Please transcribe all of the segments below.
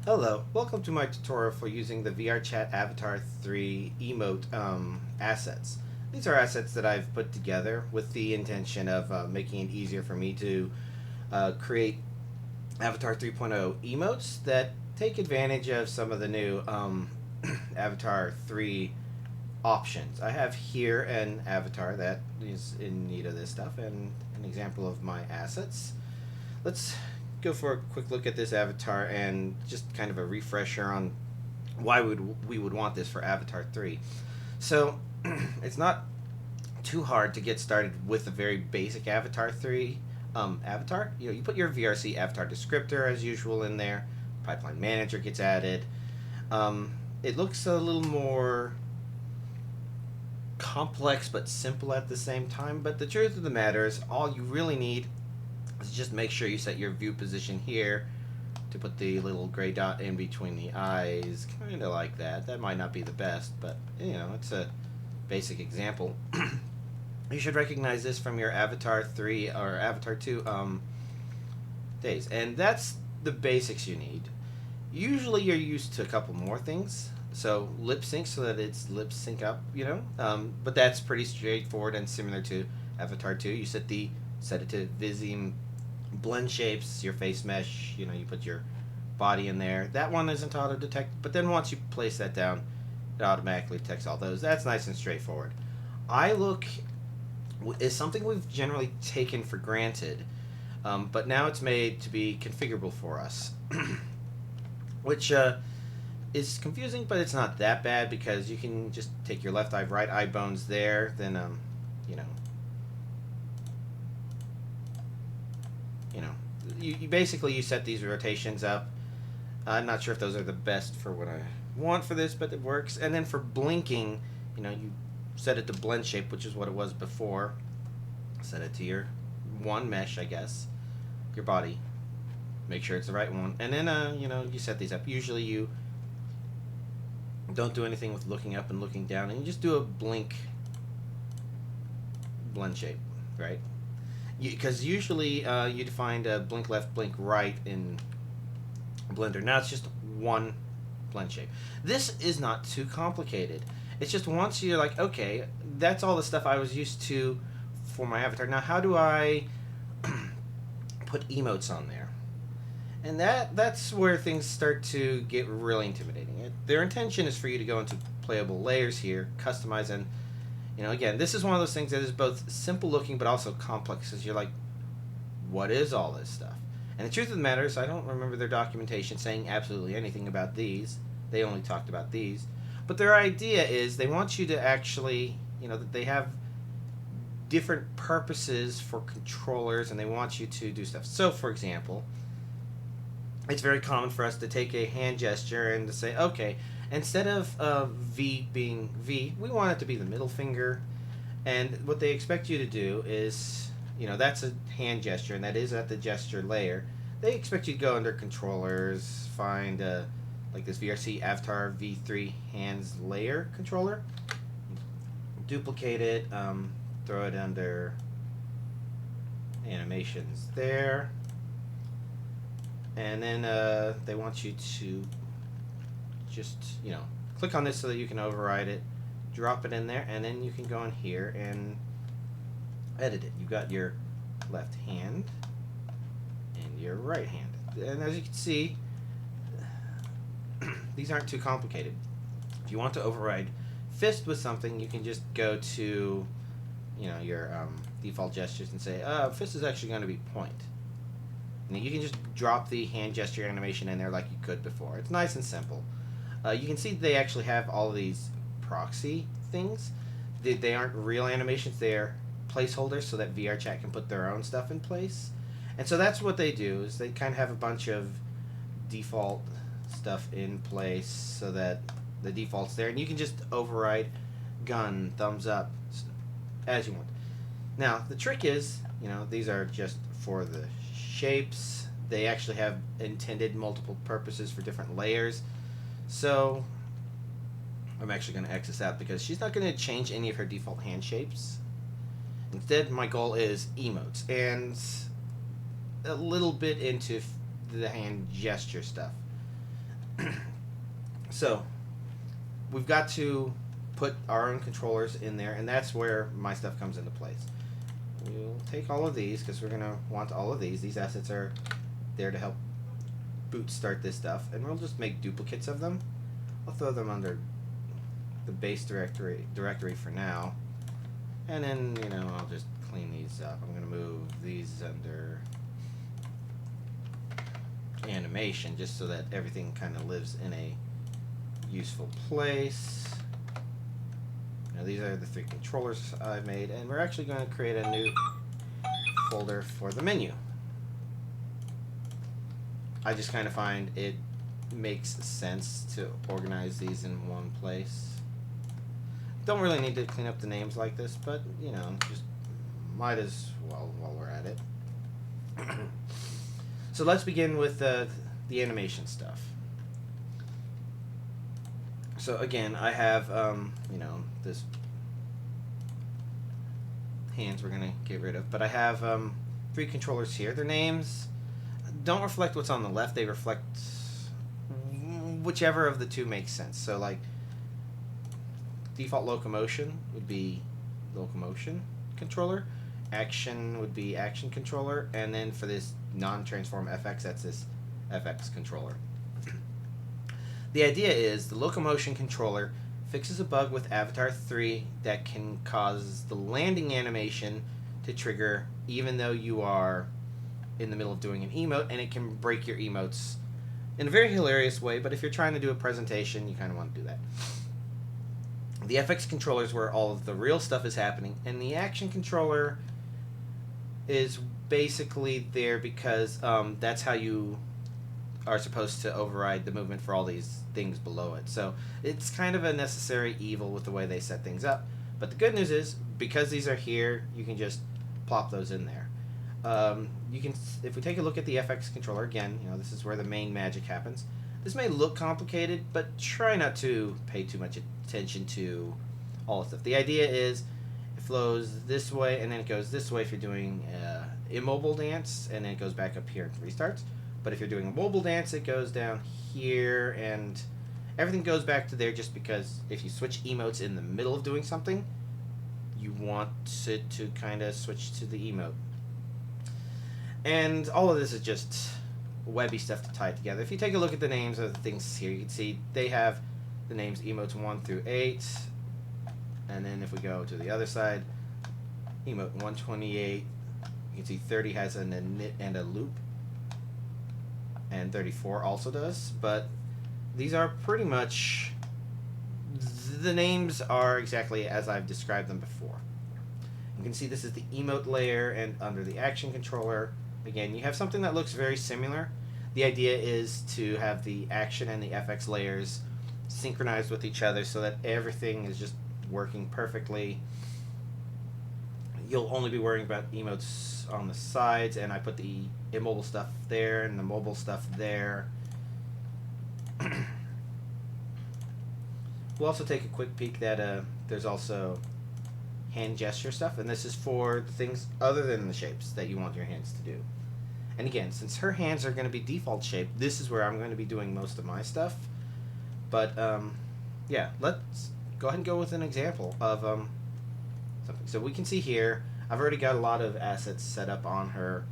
Hello, welcome to my tutorial for using the VRChat Avatar 3 emote assets. These are assets that I've put together with the intention of making it easier for me to create Avatar 3.0 emotes that take advantage of some of the new Avatar 3 options. I have here an avatar that is in need of this stuff and an example of my assets. Let's go for a quick look at this avatar and just kind of a refresher on why we would want this for Avatar 3. So, it's not too hard to get started with a very basic Avatar 3 avatar. You put your VRC avatar descriptor as usual in there. Pipeline manager gets added. It looks a little more complex but simple at the same time. But the truth of the matter is, all you really need is just make sure you set your view position here to put the little gray dot in between the eyes, kind of like that. That might not be the best, but it's a basic example. You should recognize this from your Avatar 3 or Avatar 2 days, and that's the basics you need. Usually you're used to a couple more things. So lip sync so that it's lip sync up. But that's pretty straightforward and similar to Avatar 2. You set it to Visime blend shapes, your face mesh, you put your body in there. That one isn't auto detect, but then once you place that down, it automatically detects all those. That's nice and straightforward. Eye look is something we've generally taken for granted, but now it's made to be configurable for us, which is confusing, but it's not that bad because you can just take your left eye, right eye bones there, then you know, you basically you set these rotations up. I'm not sure if those are the best for what I want for this, but it works. And then for blinking, you set it to blend shape, which is what it was before. Set it to your one mesh, I guess, your body. Make sure it's the right one, and then you set these up. Usually you don't do anything with looking up and looking down, and you just do a blink blend shape, right? Because usually you find a blink left, blink right in Blender. Now it's just one blend shape. This is not too complicated. It's just once you're like, okay, that's all the stuff I was used to for my avatar. Now how do I put emotes on there? And that's where things start to get really intimidating. Their intention is for you to go into playable layers here, customize, and again, this is one of those things that is both simple looking but also complex because you're like, what is all this stuff? And the truth of the matter is, I don't remember their documentation saying absolutely anything about these. They only talked about these. But their idea is they want you to actually, that they have different purposes for controllers and they want you to do stuff. So, for example, it's very common for us to take a hand gesture and to say, okay, instead of V being V, we want it to be the middle finger. And what they expect you to do is, that's a hand gesture, and that is at the gesture layer. They expect you to go under controllers, find like this VRC Avatar V3 hands layer controller, duplicate it, throw it under animations there, and then they want you to just click on this so that you can override it, drop it in there, and then you can go in here and edit it. You've got your left hand and your right hand, and as you can see, these aren't too complicated. If you want to override fist with something, you can just go to your default gestures and say fist is actually going to be point. And you can just drop the hand gesture animation in there like you could before. It's nice and simple. You can see they actually have all of these proxy things. They aren't real animations, they're placeholders so that VRChat can put their own stuff in place. And so that's what they do, is they kind of have a bunch of default stuff in place so that the default's there. And you can just override gun, thumbs up, as you want. Now, the trick is, these are just for the shapes. They actually have intended multiple purposes for different layers. So I'm actually going to X this out because she's not going to change any of her default hand shapes. Instead, my goal is emotes and a little bit into the hand gesture stuff. So we've got to put our own controllers in there, and that's where my stuff comes into place. We'll take all of these because we're going to want all of these. These assets are there to help boot start this stuff, and we'll just make duplicates of them. I'll throw them under the base directory for now, and then I'll just clean these up. I'm going to move these under animation just so that everything kind of lives in a useful place. Now these are the 3 controllers I've made, and we're actually going to create a new folder for the menu. I just kind of find it makes sense to organize these in one place. Don't really need to clean up the names like this, but just might as well while we're at it. So let's begin with the animation stuff. So again, I have this hands we're gonna get rid of, but I have 3 controllers here. Their names don't reflect what's on the left; they reflect whichever of the 2 makes sense. So like default locomotion would be locomotion controller, action would be action controller, and then for this non-transform FX, that's this FX controller. The idea is the locomotion controller fixes a bug with Avatar 3 that can cause the landing animation to trigger even though you are in the middle of doing an emote, and it can break your emotes in a very hilarious way, but if you're trying to do a presentation, you kind of want to do that. The FX controller is where all of the real stuff is happening, and the action controller is basically there because that's how you are supposed to override the movement for all these things below it. So it's kind of a necessary evil with the way they set things up. But the good news is, because these are here, you can just plop those in there. You can, if we take a look at the FX controller again, this is where the main magic happens. This may look complicated, but try not to pay too much attention to all the stuff. The idea is it flows this way and then it goes this way if you're doing immobile dance, and then it goes back up here and restarts. But if you're doing a mobile dance, it goes down here and everything goes back to there, just because if you switch emotes in the middle of doing something, you want it to kind of switch to the emote. And all of this is just webby stuff to tie it together. If you take a look at the names of the things here, you can see they have the names emotes 1 through 8. And then if we go to the other side, emote 128, you can see 30 has an init and a loop. And 34 also does. But these are pretty much, the names are exactly as I've described them before. You can see this is the emote layer, and under the action controller, again, you have something that looks very similar. The idea is to have the action and the FX layers synchronized with each other so that everything is just working perfectly. You'll only be worrying about emotes on the sides, and I put the immobile stuff there and the mobile stuff there. We'll also take a quick peek that there's also hand gesture stuff, and this is for things other than the shapes that you want your hands to do. And again, since her hands are going to be default shape, this is where I'm going to be doing most of my stuff. But yeah, let's go ahead and go with an example of something. So we can see here, I've already got a lot of assets set up on her.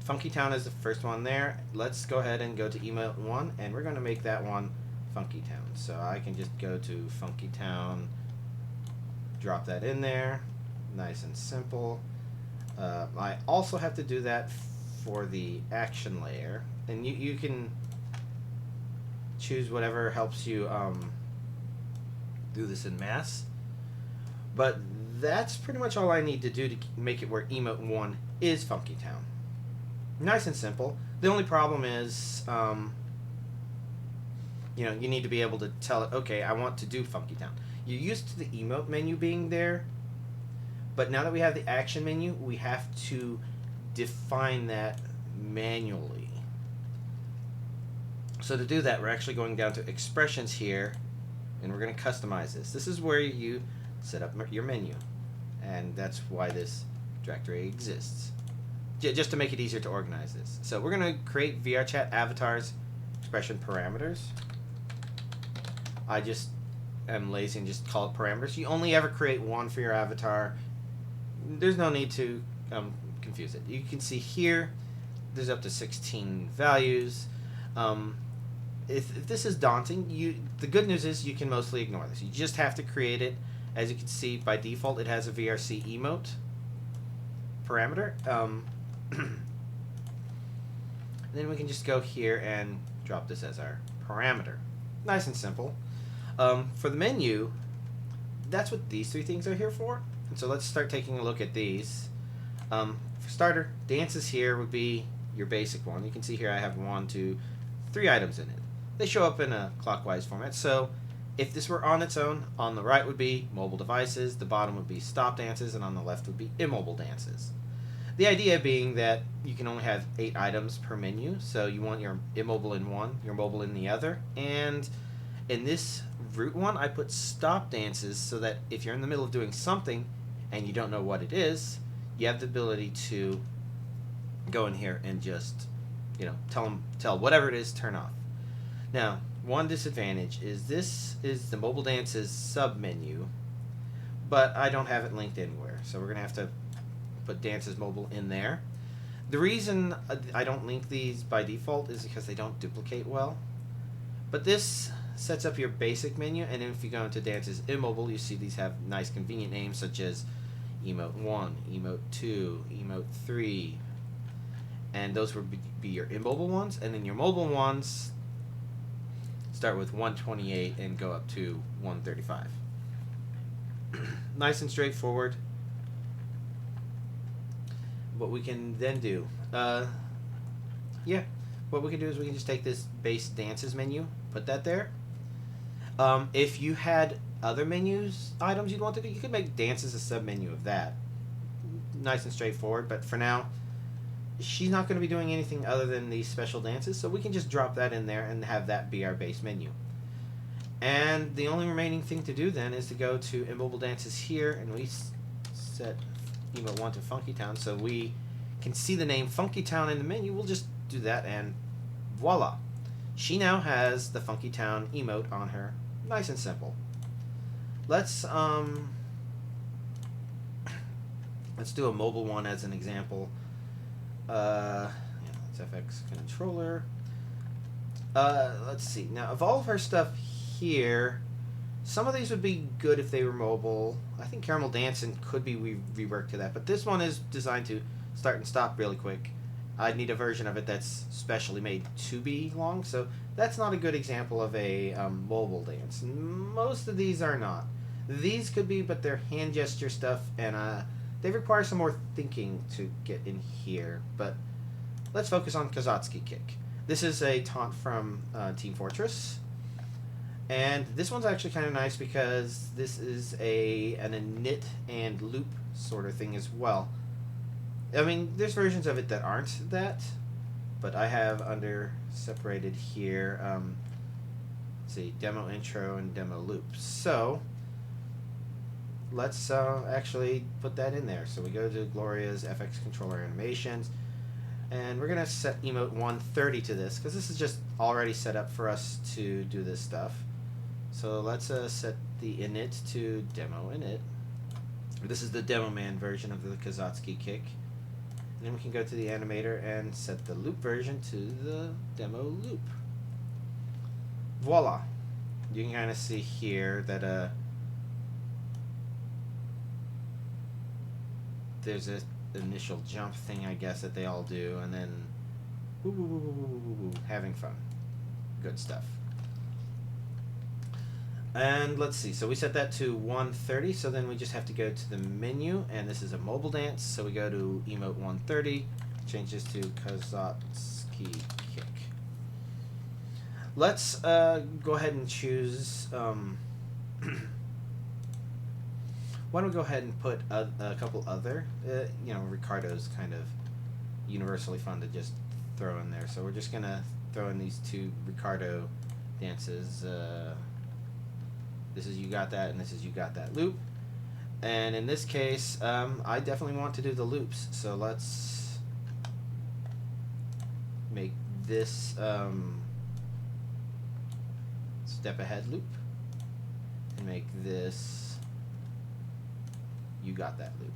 Funky Town is the first one there. Let's go ahead and go to Emote 1, and we're going to make that one Funky Town. So I can just go to Funky Town, drop that in there, nice and simple. I also have to do that for the action layer, and you can choose whatever helps you do this in mass, but that's pretty much all I need to do to make it where Emote 1 is Funky Town. Nice and simple. The only problem is you need to be able to tell it, okay, I want to do Funky Town. You're used to the emote menu being there, but now that we have the action menu, we have to define that manually. So to do that, we're actually going down to expressions here, and we're going to customize this. This is where you set up your menu, and that's why this directory exists, just to make it easier to organize this. So we're going to create VRChat Avatars expression parameters. I just am lazy and just call it parameters. You only ever create one for your avatar. There's no need to confuse it. You can see here, there's up to 16 values. If this is daunting, the good news is you can mostly ignore this. You just have to create it. As you can see, by default, it has a VRC emote parameter. Then we can just go here and drop this as our parameter. Nice and simple. For the menu, that's what these three things are here for. And so let's start taking a look at these. For starter, dances here would be your basic one. You can see here I have 1, 2, 3 items in it. They show up in a clockwise format. So if this were on its own, on the right would be mobile devices, the bottom would be stop dances, and on the left would be immobile dances. The idea being that you can only have 8 items per menu, so you want your immobile in one, your mobile in the other, and in this root one, I put stop dances so that if you're in the middle of doing something and you don't know what it is, you have the ability to go in here and just, tell whatever it is, turn off. Now, one disadvantage is this is the mobile dances sub menu, but I don't have it linked anywhere, so we're going to have to put dances mobile in there. The reason I don't link these by default is because they don't duplicate well. But this sets up your basic menu, and if you go into dances immobile, you see these have nice convenient names such as Emote 1, Emote 2, Emote 3, and those would be your immobile ones, and then your mobile ones start with 128 and go up to 135. Nice and straightforward. What we can then do, what we can do is we can just take this base dances menu, put that there. If you had other menus items you'd want to do, you could make dances a sub menu of that. Nice and straightforward, but for now, she's not going to be doing anything other than these special dances, so we can just drop that in there and have that be our base menu. And the only remaining thing to do then is to go to immobile dances here, and we set Emote 1 to Funky Town, so we can see the name Funky Town in the menu. We'll just do that, and voila. She now has the Funky Town emote on her. Nice and simple. Let's do a mobile one as an example. It's FX controller. Let's see. Now, of all of her stuff here, some of these would be good if they were mobile. I think Caramel Dancing could be reworked to that, but this one is designed to start and stop really quick. I'd need a version of it that's specially made to be long, so that's not a good example of a mobile dance. Most of these are not. These could be, but they're hand gesture stuff, and they require some more thinking to get in here. But let's focus on Kazatsky Kick. This is a taunt from Team Fortress. And this one's actually kind of nice because this is an init and loop sort of thing as well. I mean, there's versions of it that aren't that, but I have under separated here, let's see, demo intro and demo loop. So let's actually put that in there. So we go to Gloria's FX controller animations, and we're going to set Emote 130 to this because this is just already set up for us to do this stuff. So let's set the init to demo init. This is the demo man version of the Kazatsky Kick. And then we can go to the animator and set the loop version to the demo loop. Voila! You can kind of see here that there's an initial jump thing, I guess, that they all do, and then woo, woo, woo, woo, woo, woo, having fun. Good stuff. And let's see, so we set that to 130, so then we just have to go to the menu, and this is a mobile dance, so we go to Emote 130, change this to Kazatsky Kick. Let's go ahead and choose, why don't we go ahead and put a couple other, Ricardo's kind of universally fun to just throw in there, so we're just going to throw in these two Ricardo dances. This is You Got That, and this is You Got That loop. And in this case, I definitely want to do the loops. So let's make this step ahead loop. can make this you got that loop.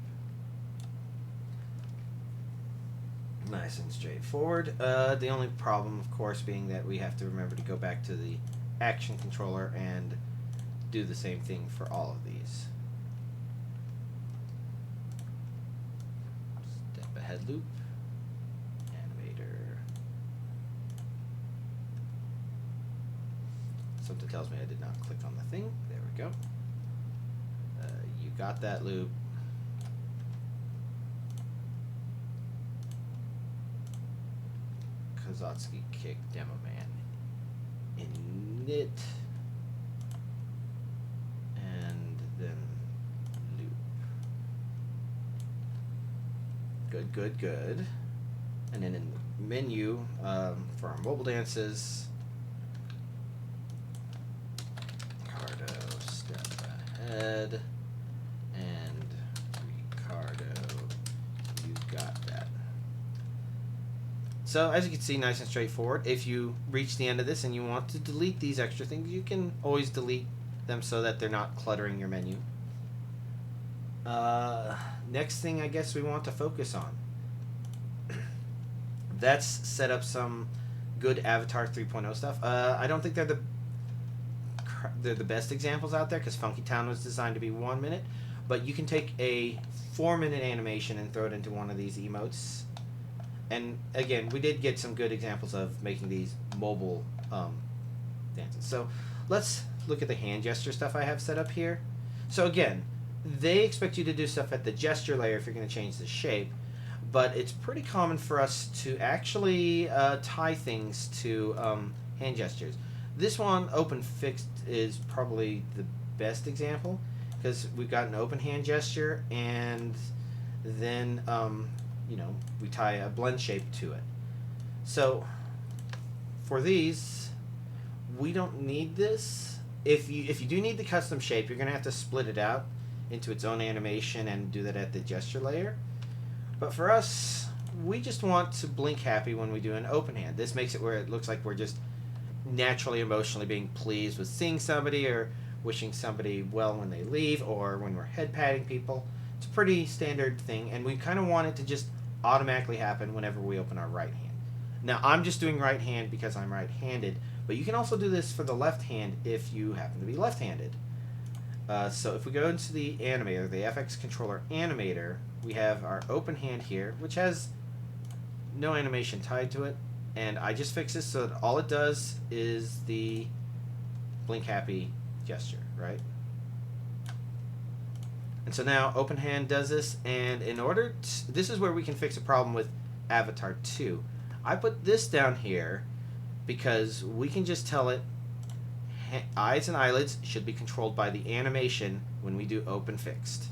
Nice and straightforward. The only problem, of course, being that we have to remember to go back to the action controller and do the same thing for all of these. Step ahead loop. Animator. Something tells me I did not click on the thing. There we go. You got that loop. Kozatsky kick demo man. Init. And then loop. Good, good, good. And then in the menu for our mobile dances, Ricardo step ahead, and Ricardo, you got that. So as you can see, nice and straightforward. If you reach the end of this and you want to delete these extra things, you can always delete them so that they're not cluttering your menu. Next thing I guess we want to focus on. That's set up some good Avatar 3.0 stuff. I don't think they're the best examples out there because Funky Town was designed to be 1 minute, but you can take a 4-minute animation and throw it into one of these emotes. And again, we did get some good examples of making these mobile dances. So let's look at the hand gesture stuff I have set up here. So again, they expect you to do stuff at the gesture layer if you're going to change the shape, but it's pretty common for us to actually tie things to hand gestures. This one, open fixed, is probably the best example because we've got an open hand gesture and then you know, we tie a blend shape to it. So for these, we don't need this. If you do need the custom shape, you're gonna have to split it out into its own animation and do that at the gesture layer. But for us, we just want to blink happy when we do an open hand. This makes it where it looks like we're just naturally emotionally being pleased with seeing somebody or wishing somebody well when they leave or when we're head patting people. It's a pretty standard thing, and we kind of want it to just automatically happen whenever we open our right hand. Now, I'm just doing right hand because I'm right-handed, but you can also do this for the left hand if you happen to be left-handed. So if we go into the animator, the FX controller animator, we have our open hand here, which has no animation tied to it, and I just fix this so that all it does is the blink happy gesture, right? And so now open hand does this, and in order to, this is where we can fix a problem with Avatar 2. I put this down here because we can just tell it eyes and eyelids should be controlled by the animation when we do open fixed.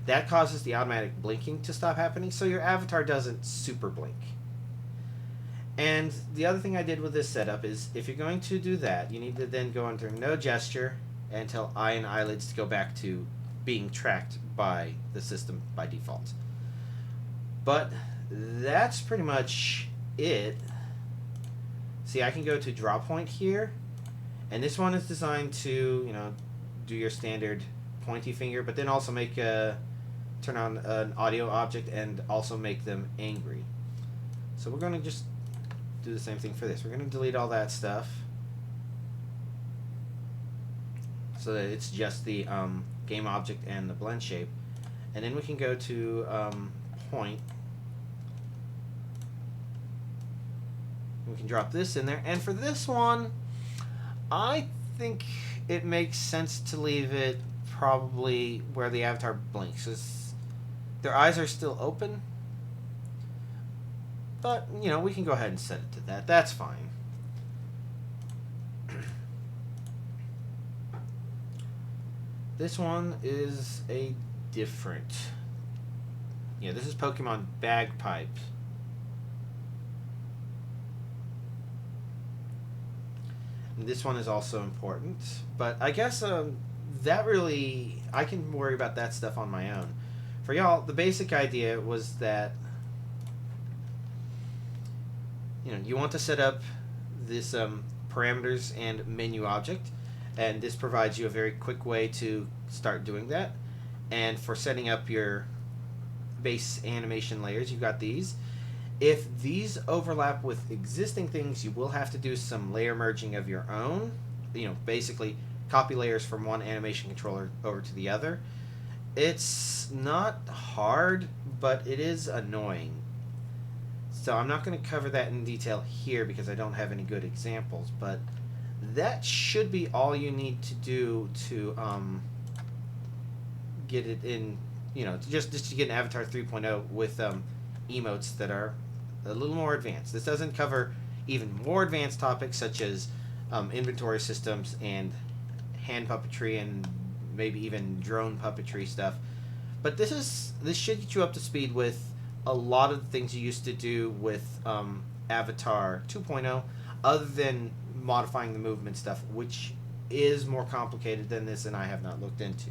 That causes the automatic blinking to stop happening, so your avatar doesn't super blink. And the other thing I did with this setup is if you're going to do that, you need to then go under no gesture and tell eye and eyelids to go back to being tracked by the system by default. But that's pretty much it. See, I can go to draw point here, and this one is designed to, you know, do your standard pointy finger, but then also make turn on an audio object and also make them angry. So we're going to just do the same thing for this. We're going to delete all that stuff so that it's just the game object and the blend shape, and then we can go to point. We can drop this in there, and for this one I think it makes sense to leave it probably where the avatar blinks. Their eyes are still open, but you know, we can go ahead and set it to that. That's fine. This one is a different, yeah, this is Pokemon Bagpipe. And this one is also important, but I guess that really, I can worry about that stuff on my own. For y'all, the basic idea was that, you know, you want to set up this parameters and menu object, and this provides you a very quick way to start doing that. And for setting up your base animation layers, you've got these. If these overlap with existing things, you will have to do some layer merging of your own. Basically copy layers from one animation controller over to the other. It's not hard, but it is annoying. So I'm not going to cover that in detail here because I don't have any good examples, but that should be all you need to do to get it in, just to get an Avatar 3.0 with emotes that are a little more advanced. This doesn't cover even more advanced topics such as inventory systems and hand puppetry and maybe even drone puppetry stuff. But this should get you up to speed with a lot of the things you used to do with Avatar 2.0, other than modifying the movement stuff, which is more complicated than this and I have not looked into.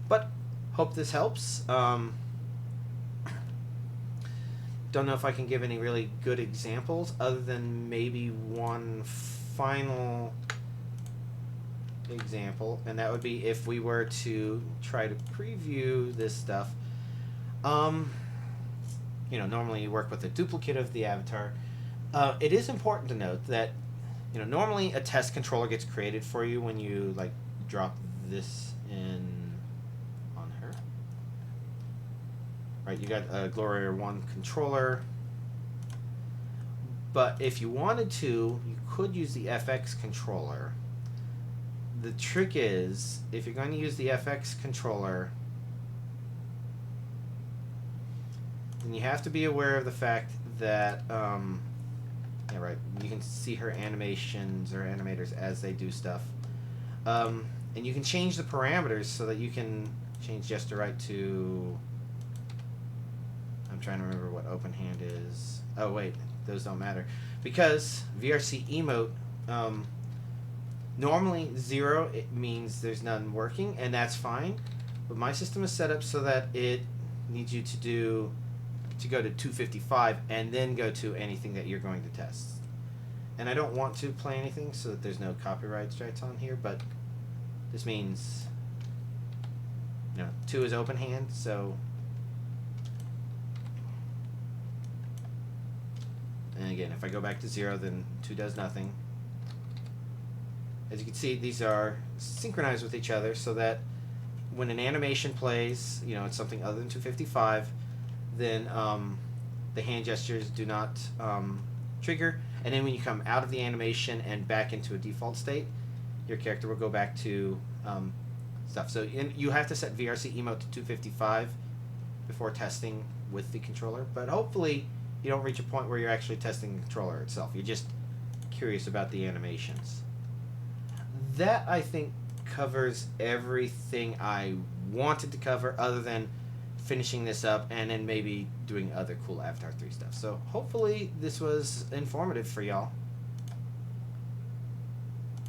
But hope this helps. Don't know if I can give any really good examples other than maybe one final example, and that would be if we were to try to preview this stuff. Normally you work with a duplicate of the avatar. It is important to note that normally a test controller gets created for you when you drop this in on her. Right, you got a Gloria 1 controller. But if you wanted to, you could use the FX controller. The trick is, if you're going to use the FX controller, then you have to be aware of the fact that, you can see her animations or animators as they do stuff. And you can change the parameters so that you can change gesture right to, I'm trying to remember what open hand is. Oh wait, those don't matter. Because VRC Emote, normally 0, it means there's none working, and that's fine. But my system is set up so that it needs you to go to 255 and then go to anything that you're going to test. And I don't want to play anything so that there's no copyright strikes on here, but this means 2 is open hand, so, and again, if I go back to 0, then 2 does nothing. As you can see, these are synchronized with each other so that when an animation plays, it's something other than 255, then the hand gestures do not trigger, and then when you come out of the animation and back into a default state, your character will go back to stuff. So you have to set VRC Emote to 255 before testing with the controller, but hopefully you don't reach a point where you're actually testing the controller itself. You're just curious about the animations. That, I think, covers everything I wanted to cover, other than finishing this up and then maybe doing other cool Avatar 3 stuff. So hopefully this was informative for y'all.